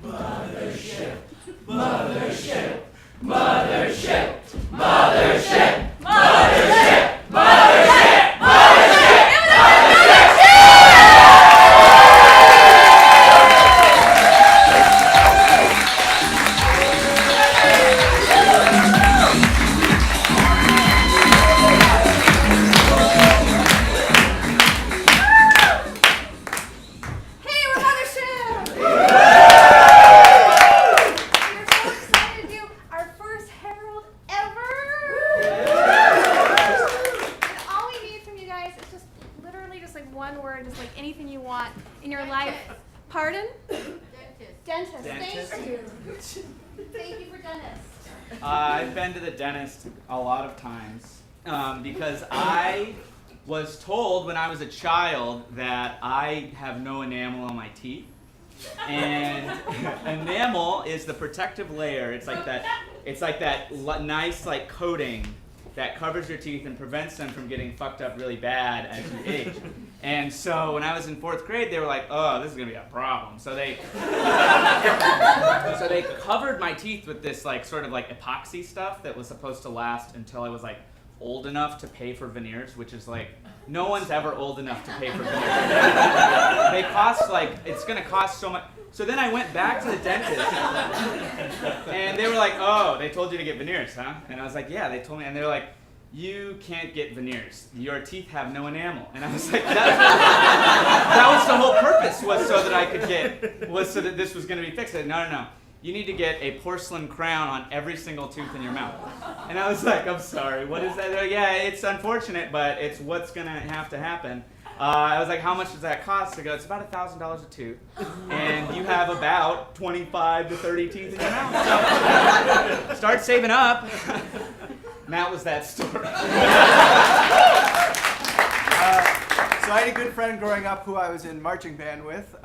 Mothership, mothership, mothership, mothership, mothership, mothership, mothership, mothership. I've been to the dentist a lot of times because I was told when I was a child that I have no enamel on my teeth. And enamel is the protective layer. It's like that nice like coating that covers your teeth and prevents them from getting fucked up really bad as you age. And so when I was in 4th grade, they were like, "Oh, this is gonna be a problem." So they covered my teeth with this like sort of like epoxy stuff that was supposed to last until I was like old enough to pay for veneers, which is like no one's ever old enough to pay for veneers. They cost like it's gonna cost so much. So then I went back to the dentist, and they were like, "Oh, they told you to get veneers, huh?" And I was like, "Yeah, they told me." And they were like, "You can't get veneers. Your teeth have no enamel." And I was like, that was the whole purpose, was so that this was going to be fixed. I said, no. You need to get a porcelain crown on every single tooth in your mouth. And I was like, "I'm sorry, what is that?" They're like, "Yeah, it's unfortunate, but it's what's going to have to happen." I was like, "How much does that cost?" They go, "It's about $1,000 a tooth, and you have about 25 to 30 teeth in your mouth. So start saving up." And that was that story. So I had a good friend growing up who I was in marching band with,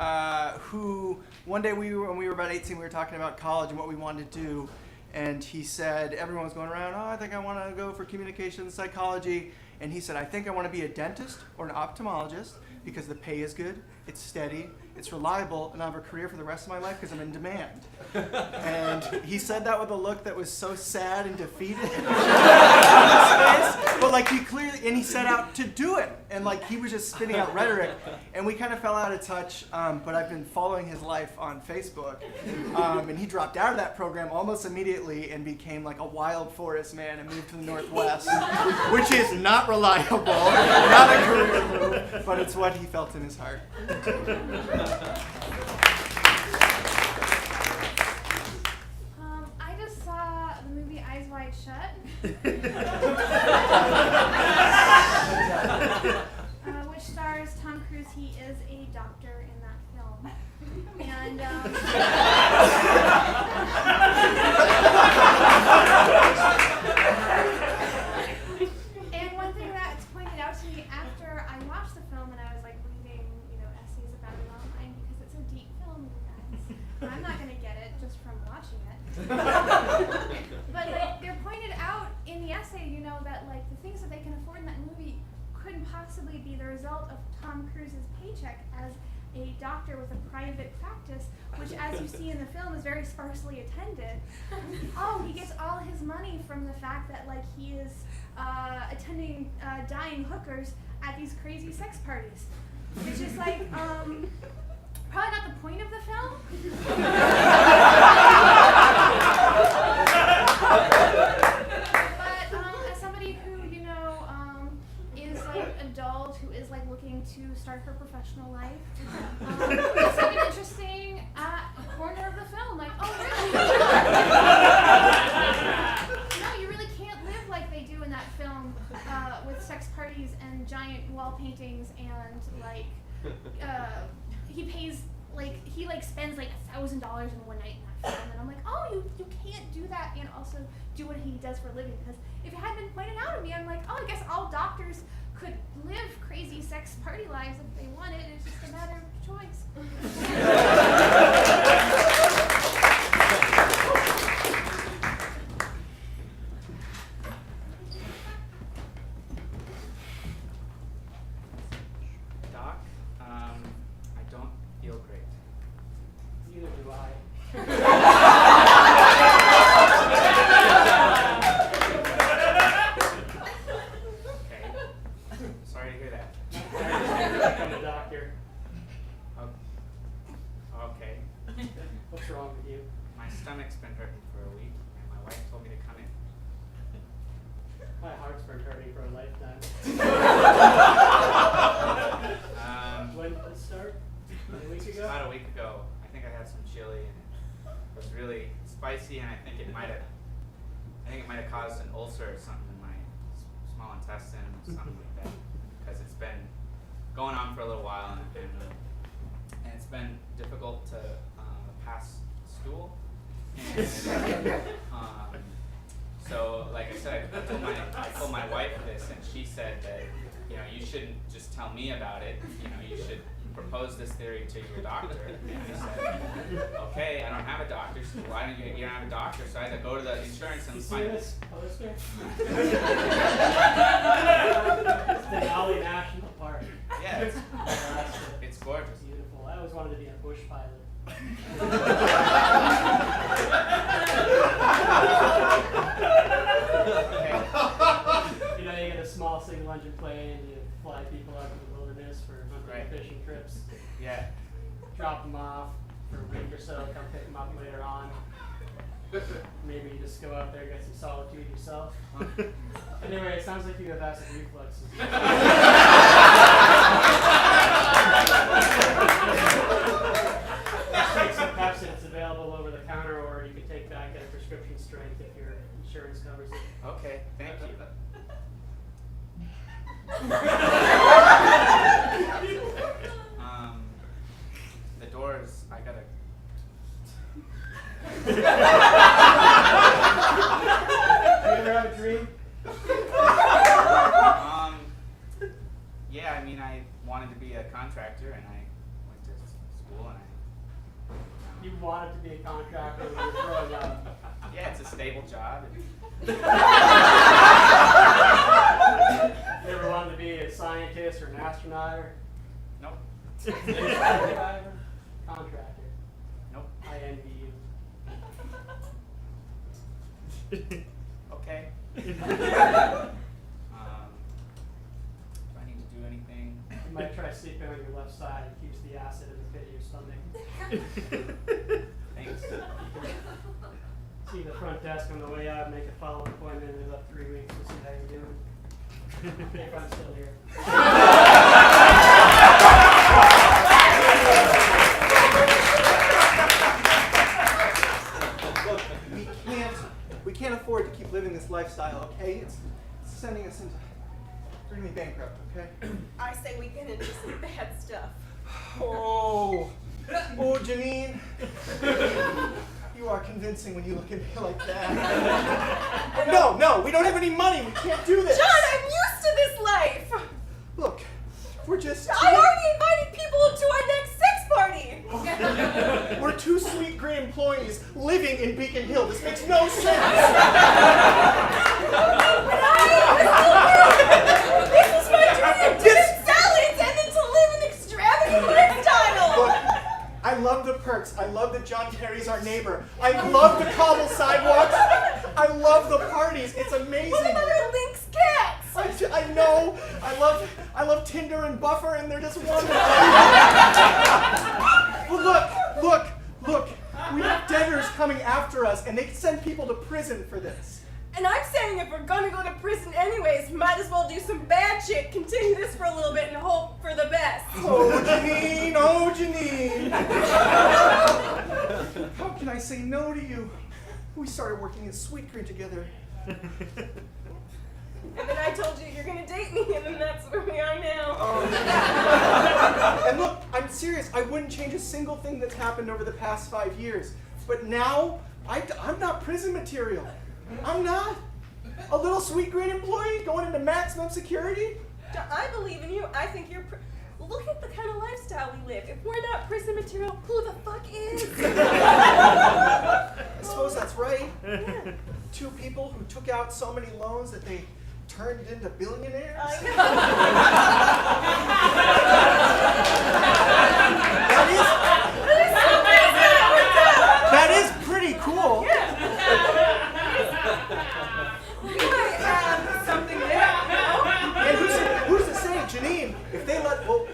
who one day when we were about 18, we were talking about college and what we wanted to do, and he said, everyone was going around, "Oh, I think I want to go for communications psychology," and he said, "I think I want to be a dentist or an ophthalmologist because the pay is good, it's steady, it's reliable, and I have a career for the rest of my life because I'm in demand." And he said that with a look that was so sad and defeated on his face, but like he set out to do it, and like he was just spitting out rhetoric, and we kind of fell out of touch, but I've been following his life on Facebook, and he dropped out of that program almost immediately and became like a wild forest man and moved to the Northwest, which is not reliable, not a career move, but it's what he felt in his heart. I just saw the movie Eyes Wide Shut, which stars Tom Cruise. He is a doctor in that film. And and one thing that's pointed out to me after I watched the film, and I was like reading, essays about it online because it's a deep film, you guys. I'm not gonna get it just from watching it. But like they're pointed out in the essay, that like the things that they can afford in that movie couldn't possibly be the result of Tom Cruise's paycheck as a doctor with a private practice, which, as you see in the film, is very sparsely attended. Oh, he gets all his money from the fact that like he is attending dying hookers at these crazy sex parties, which is like probably not the point of the film. But as somebody who is like adult, who is like looking to start her professional life, it's like an interesting corner of the film. Like, oh really? No, you really can't live like they do in that film with sex parties and giant wall paintings and like he pays like he like spends like $1,000 in one night in that film, and I'm like, oh, you can't do that and also do what he does for a living, because if it had been pointed out to me, I'm like, oh, I guess all doctors could live crazy sex party lives if they wanted. It's just a matter of choice. Doc, I don't feel great. Neither do I. wrong with you? My stomach's been hurting for a week, and my wife told me to come in. My heart's been hurting for a lifetime. When did it start? A week ago? About a week ago. I think I had some chili, and it was really spicy, and I think it might have caused an ulcer or something in my small intestine or something like that, because it's been going on for a little while, and it's been difficult to pass stool. And, so, like I said, I told my wife this, and she said that, you shouldn't just tell me about it. You should propose this theory to your doctor. And I said, okay, I don't have a doctor. So why don't you don't have a doctor? So I had to go to the insurance and See find this poster? It's the Denali National Park. Yeah, That's it's gorgeous. beautiful. I always wanted to be a bush pilot. You get a small single engine plane, you fly people out to the wilderness for hunting and fishing trips. Yeah. Drop them off for a week or so, come pick them up later on. Maybe you just go out there and get some solitude yourself. Anyway, it sounds like you have acid reflux. Take some Pepsi, it's available over the counter, or you can take back at a prescription strength if your insurance covers it. Okay, thank you. The doors, I gotta. You ever have a dream? Yeah, I mean, I wanted to be a contractor, and I went to school, and You wanted to be a contractor when you were growing up. yeah, it's a stable job. You ever wanted to be a scientist or an astronaut or Nope. driver? Contractor. Nope. I envy you. Okay. Do I need to do anything? You might try sleeping on your left side. It keeps the acid in the pit of your stomach. Thanks. See the front desk on the way out, make a follow-up appointment in about 3 weeks to see how you're doing. If I'm still here. Look, we can't afford to keep living this lifestyle, okay? It's sending us into, we're gonna be bankrupt, okay? I say we get into some bad stuff. Oh, Janine. You are convincing when you look at me like that. No, we don't have any money. We can't do this. John, I'm used to this life. Look, we're just. I already invited people to our next sex party. We're two sweet green employees living in Beacon Hill. This makes no sense. This is my dream. Sally intended to live an extravagant lifestyle. Look, I love the perks. I love that John Kerry's our neighbor. I love the cobble sidewalks. I love the parties. It's amazing. What about our Lynx cats? I know. I love Tinder and Buffer, and they're just wonderful. Well, look. We have debtors coming after us, and they send people to prison for this. And I'm saying if we're gonna go to prison anyways, might as well do some bad shit, continue this for a little bit, and hope for the best. Oh, Janine. How can I say no to you? We started working in Sweet Green together. And then I told you you're gonna date me, and then that's where we are now. And look, I'm serious. I wouldn't change a single thing that's happened over the past 5 years. But now, I'm not prison material. I'm not. A little Sweet Green employee going into maximum security? John, I believe in you. I think you're. Look at the kind of lifestyle we live. If we're not prison material, who the fuck is? I suppose that's right. Yeah. Two people who took out so many loans that they turned into billionaires? I know. That is pretty cool. We might have something there. And who's to say, Janine, if they let, well,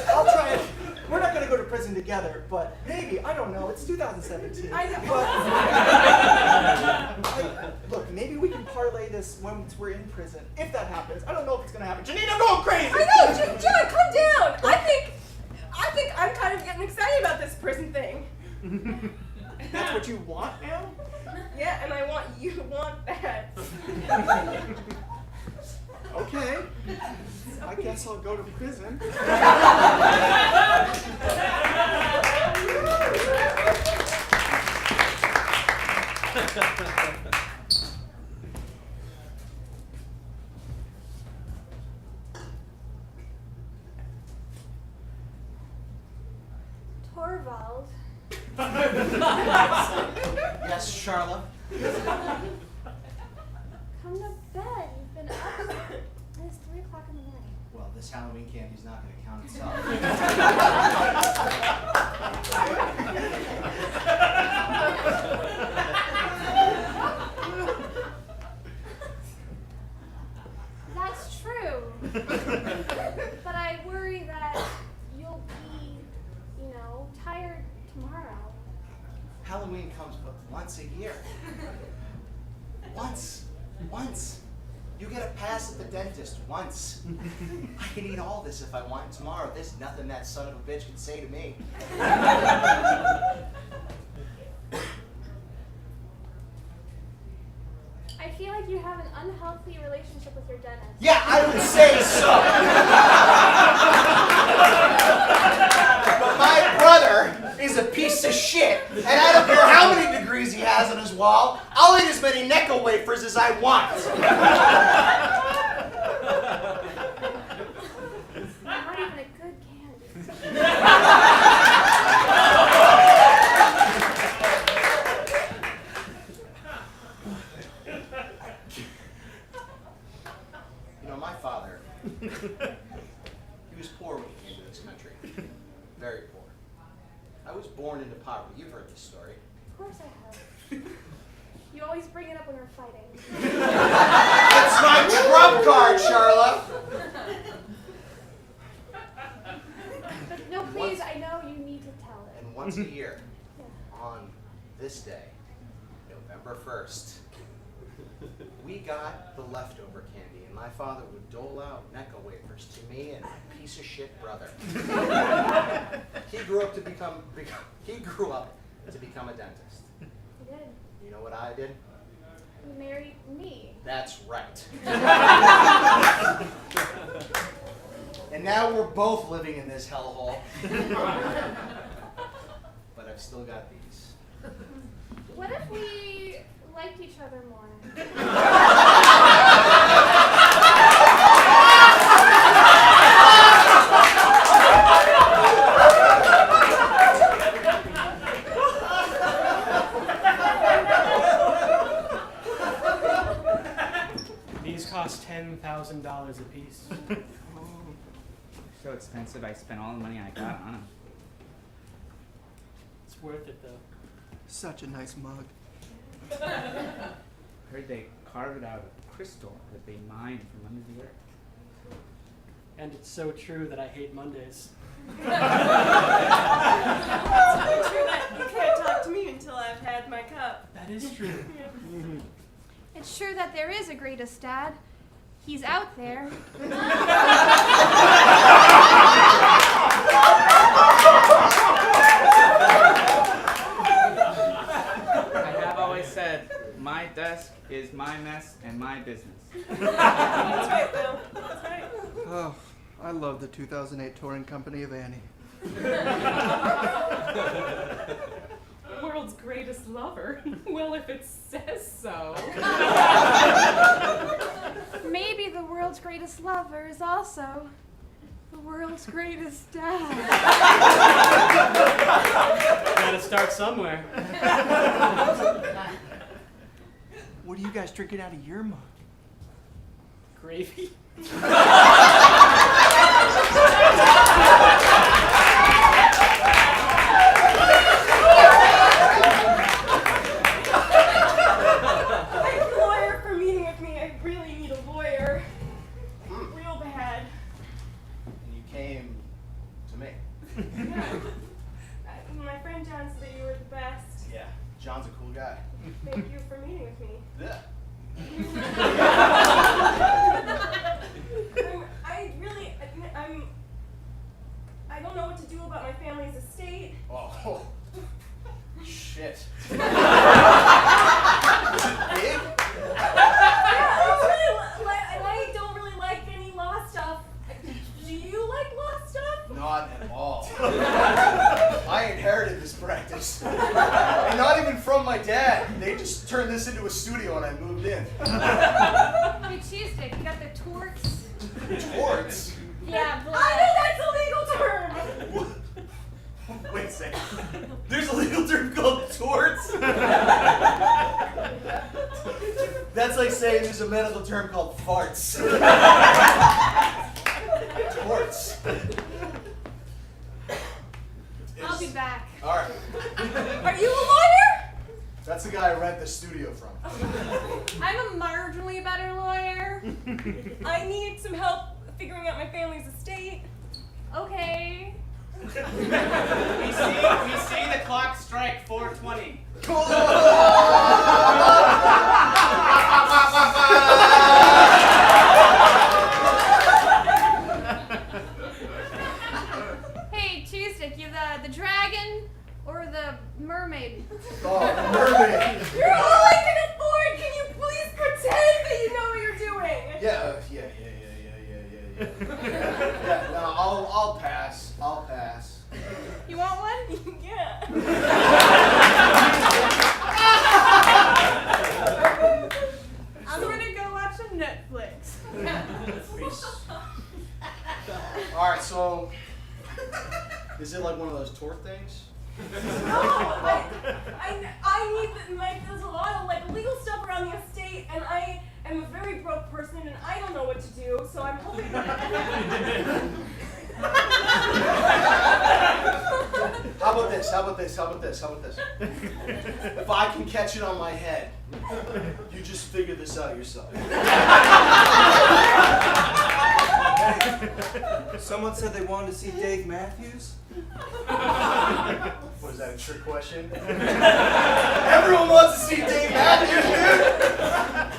I'll try it. We're not going to go to prison. prison together, but maybe, I don't know, it's 2017. I know. Look, maybe we can parlay this once we're in prison, if that happens. I don't know if it's gonna happen. Janine, I'm going crazy! I know, John, calm down. I think I'm kind of getting excited about this prison thing. That's what you want now? Yeah, and I want you to want that. Okay. I guess I'll go to prison. Torvald. Yes, Charlotte. Come to bed. You've been up. It's 3 o'clock in the morning. Well, this Halloween candy's not going to count itself. That's true. But I worry that you'll be, tired tomorrow. Halloween comes but once a year. Once. You get a pass at the dentist once. I can eat all this if I want tomorrow. There's nothing that son of a bitch can say to me. I feel like you have an unhealthy relationship with your dentist. Yeah, I would say so. But my brother is a piece of shit, and I don't care how many degrees he has on his wall. I'll eat as many Necco wafers as I want. Not even a good candy. My father, he was poor when he came to this country. Very poor. I was born into poverty. You've heard this story. Of course I have. You always bring it up when we're fighting. It's my trump card, Charlotte. No, please, I know you need to tell it. And once a year, Yeah. on this day, November 1st, we got the leftover candy, and my father would dole out Necco wafers to me and my piece of shit brother. He grew up to become a dentist. You did. You know what I did? You married me. That's right. And now we're both living in this hellhole. But I've still got these. What if we liked each other more? These cost $10,000 a piece. So expensive, I spent all the money I got on them. It's worth it though. Such a nice mug. Heard they carve it out of crystal that they mine from under the earth. And it's so true that I hate Mondays. It's really true that you can't talk to me until I've had my cup. That is true. It's true that there is a greatest dad. He's out there. I have always said, my desk is my mess and my business. That's right, Bill. That's right. Oh, I love the 2008 touring company of Annie. World's greatest lover? Well, if it says so. Maybe the world's greatest lover is also the world's greatest dad. Gotta start somewhere. What are you guys drinking out of your mug? Gravy? John's a cool guy. Thank you for meeting with me. Yeah. I don't know what to do about my family's estate. Oh, shit. Big? Yeah, I don't really like any law stuff. Do you like law stuff? Not at all. I inherited this practice. And not even from my dad. They just turned this into a studio when I moved in. Hey, Cheesesteak, you got the torts? Torts? Yeah, blood. I know that's a legal term. Wait a second. There's a legal term called torts? That's like saying there's a medical term called farts. Torts. I'll be back. All right. Are you a lawyer? That's the guy I rent the studio from. I'm a marginally better lawyer. I need some help figuring out my family's estate. Okay. We see the clock strike 4:20. Hey, Cheesesteak, you the dragon or the mermaid? Oh, mermaid. You're all I can afford. Can you please pretend that you know what you're doing? Yeah. Yeah, no, I'll pass. I'll pass. You want one? Yeah. I'm gonna go watch some Netflix. All right, so is it like one of those tort things? No, I need there's a lot of like legal stuff around the estate, and I am a very broke person, and I don't know what to do. So I'm hoping. How about this? If I can catch it on my head, you just figure this out yourself. Someone said they wanted to see Dave Matthews. What is that, a trick question? Everyone wants to see Dave Matthews, dude!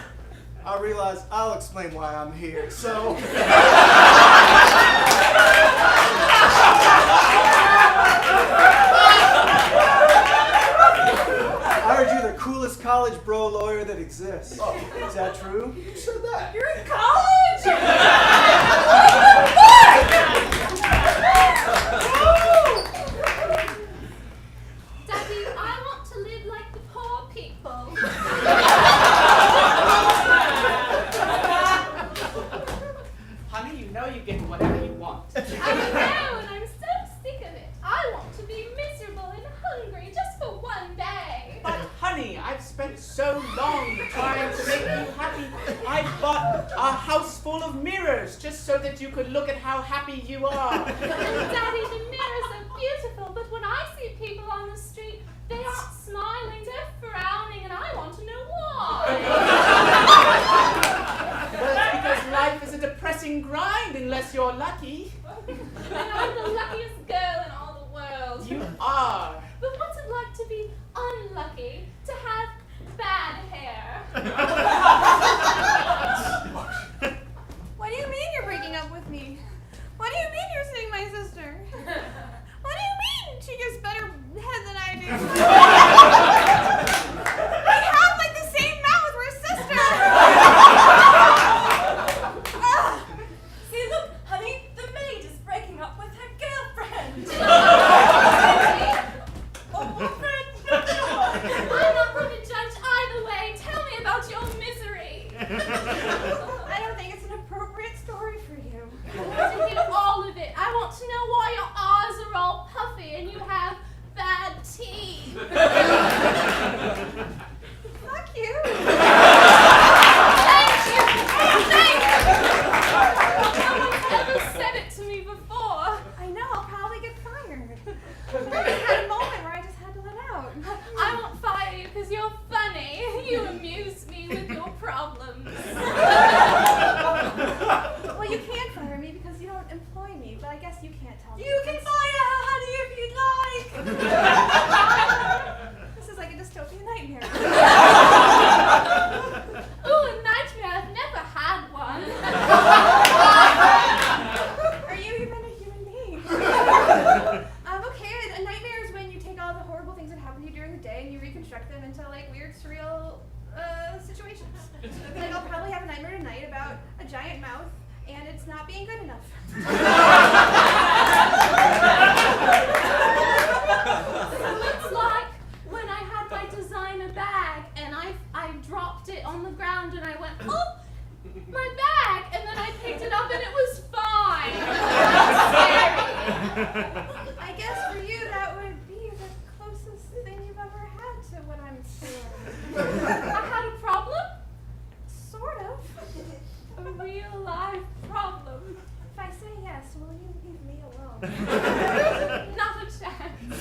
I realize I'll explain why I'm here. So, I heard you're the coolest college bro lawyer that exists. Oh. Is that true? Who said that? You're in college. Daddy, I want to live like the poor people. Honey, you know you get whatever you want. I know, and I'm so sick of it. I want to be miserable and hungry just for one day. But honey, I've spent so long trying to make you happy. I bought a house full of mirrors just so that you could look at how happy you are. And Daddy, the mirrors are beautiful, but when I see people on the street, they aren't smiling, they're frowning, and I want to know why. Well, it's because life is a depressing grind unless you're lucky. And I'm the luckiest girl in all the world. You are. But what's it like to be unlucky, to have bad hair? What do you mean you're breaking up with me? What do you mean you're seeing my sister? construct them into like weird, surreal situations. Like I'll probably have a nightmare tonight about a giant mouth, and it's not being good enough. Looks like when I had my designer bag and I dropped it on the ground and I went, oh, my bag, and then I picked it up and it was fine. Scary. I guess for you that would be the closest thing you've ever had to what I'm feeling. I had a problem? Sort of. A real life problem. If I say yes, will you leave me alone? Not a chance.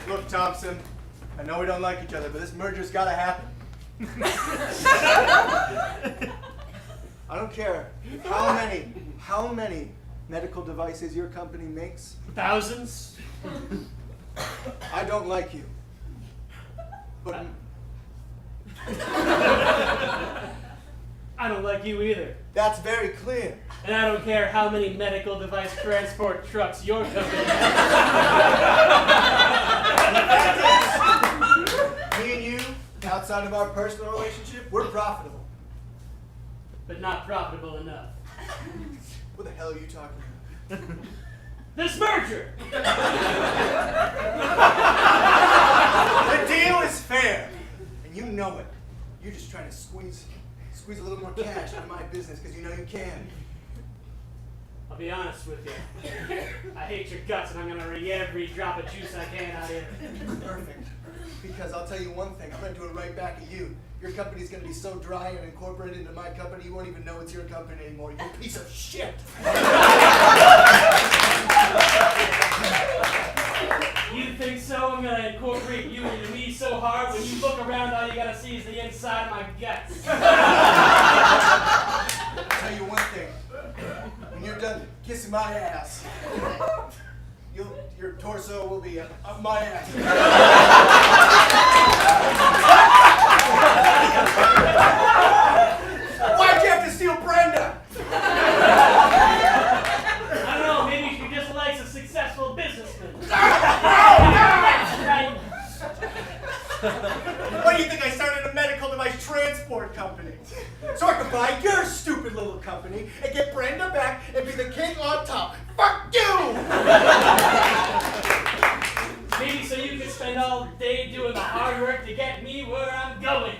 Look, Thompson, I know we don't like each other, but this merger's gotta happen. I don't care how many medical devices your company makes. Thousands? I don't like you. But I don't like you either. that's very clear. And I don't care how many medical device transport trucks your company has. Me and you, outside of our personal relationship, we're profitable. But not profitable enough. What the hell are you talking about? This merger! The deal is fair, and you know it. You're just trying to squeeze a little more cash out of my business because you know you can. I'll be honest with you. I hate your guts and I'm gonna wring every drop of juice I can out of you. Perfect. Because I'll tell you one thing, I'm gonna do it right back at you. Your company's gonna be so dry and incorporated into my company, you won't even know it's your company anymore, you piece of shit. You think so? I'm gonna incorporate you into me so hard when you look around all you gotta see is the inside of my guts. I'll tell you one thing. When you're done kissing my ass, your torso will be up my ass. Why'd you have to steal Brenda? I don't know, maybe she just likes a successful businessman. Why do you think I started a medical device transport company? So I could buy your stupid little company and get Brenda back and be the king on top. Fuck you! Maybe so you could spend all day doing the hard work to get me where I'm going.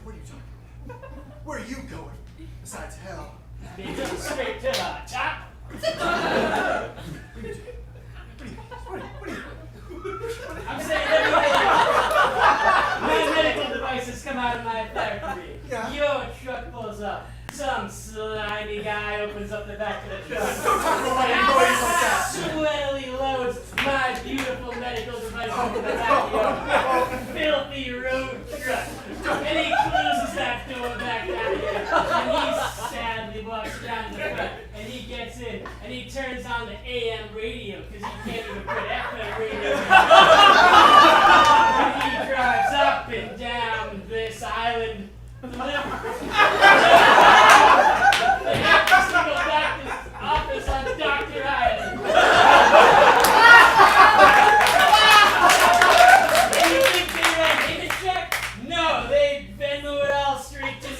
What are you talking about? Where are you going? Besides hell. Be just straight to the top. I'm saying everything. My medical devices come out of my factory. Yeah. Your truck pulls up. Some slimy guy opens up the back of the truck. Don't talk about my employees like that. Sweatily loads my beautiful medical devices into the back of your filthy road truck. And he closes that door back out of here. And he sadly walks down to the front. And he gets in. And he turns on the AM radio because he can't even put FM radio in. And he drives up and down this island. Every single doctor's office on Dr. Island. And you think they write him a check? No, they Venmo it all straight to me.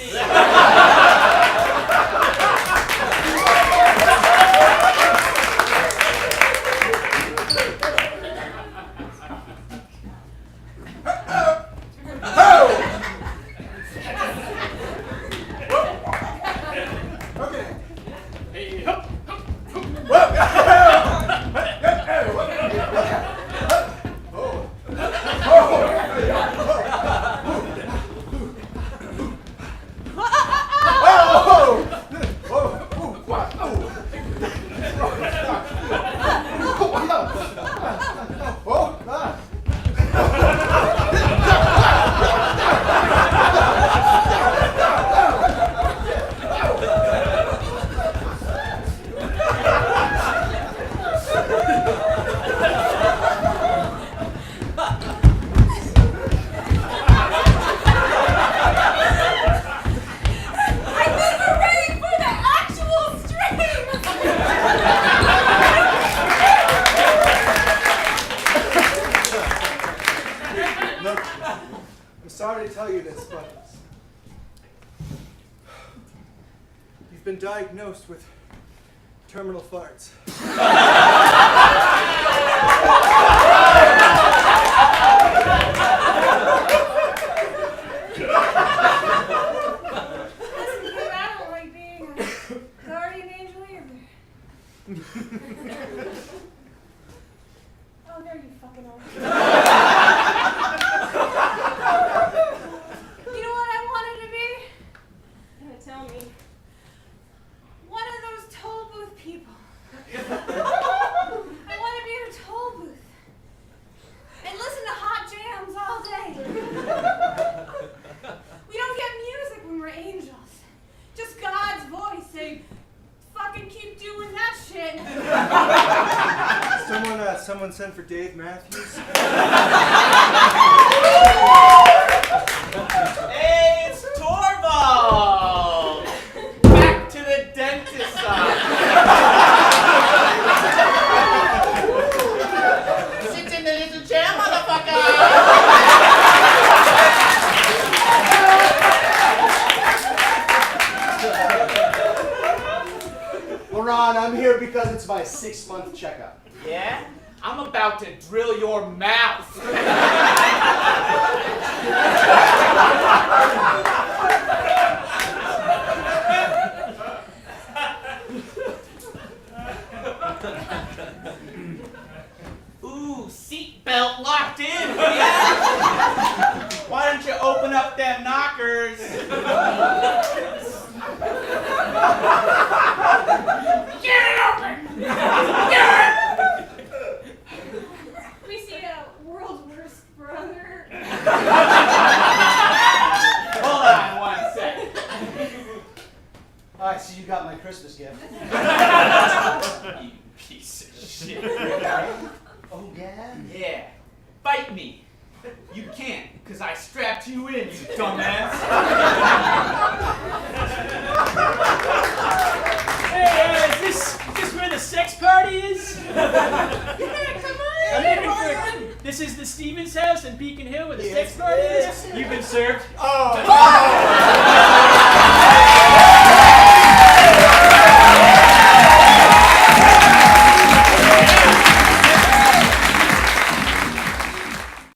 diagnosed with terminal farts. Listen, kid, I don't like being a guardian angel either. Oh, there you fucking are. You know what I wanted to be? Gonna tell me. One of those toll booth people. I want to be in a toll booth and listen to hot jams all day. We don't get music when we're angels. Just God's voice saying, fucking keep doing that shit. Someone sent for Dave Matthews. Hey, it's Torvald! Back to the dentist's office. Sit in the little chair, motherfucker! Well, Ron, I'm here because it's my 6-month checkup. Yeah? I'm about to drill your mouth. Ooh, seatbelt locked in, yeah? Why don't you open up them knockers? Get it open! Get it! We see a world's worst brother. Hold on 1 second. Alright, so you got my Christmas gift. You piece of shit. Oh, yeah? Yeah. Fight me. You can't, because I strapped you in, you dumbass. Hey, is this where the sex party is? Yeah, come on in. This is the Stevens house in Beacon Hill where the sex party is? You've been served? Oh!